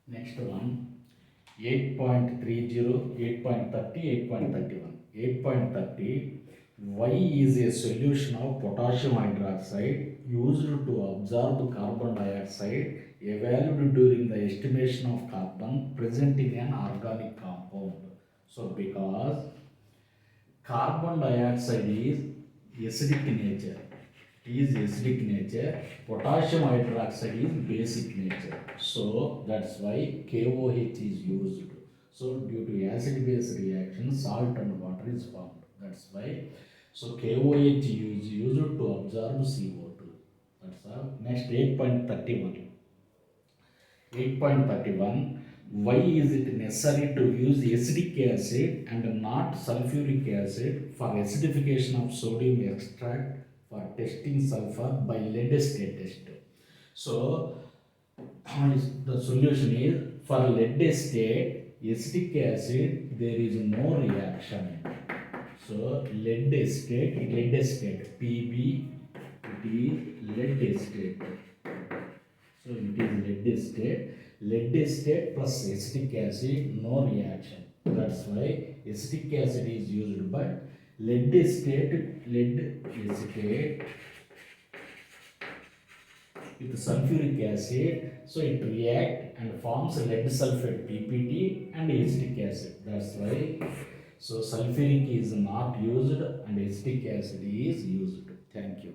Next one, 8.30, 8.30, 8.31. 8.30, Y is a solution of potassium hydroxide used to absorb carbon dioxide evaluated during the estimation of carbon present in an organic compound. So because carbon dioxide is acidic nature, potassium hydroxide is basic nature. So that's why KOH is used. So due to acid base reaction, salt and water is formed. That's why. So KOH is used to absorb CO2. That's all. Next 8.31. 8.31, why is it necessary to use acidic acid and not sulfuric acid for acidification of sodium extract for testing sulfur by lead acid test? So the solution is for lead acid, acidic acid, there is no reaction. So lead acid, Pb, it is lead acid. So it is lead acid. Lead acid plus acetic acid, no reaction. That's why acetic acid is used, but lead acid with sulfuric acid, so it reacts and forms lead sulfate PPT and acetic acid. That's why. So sulfuric is not used and acetic acid is used. Thank you.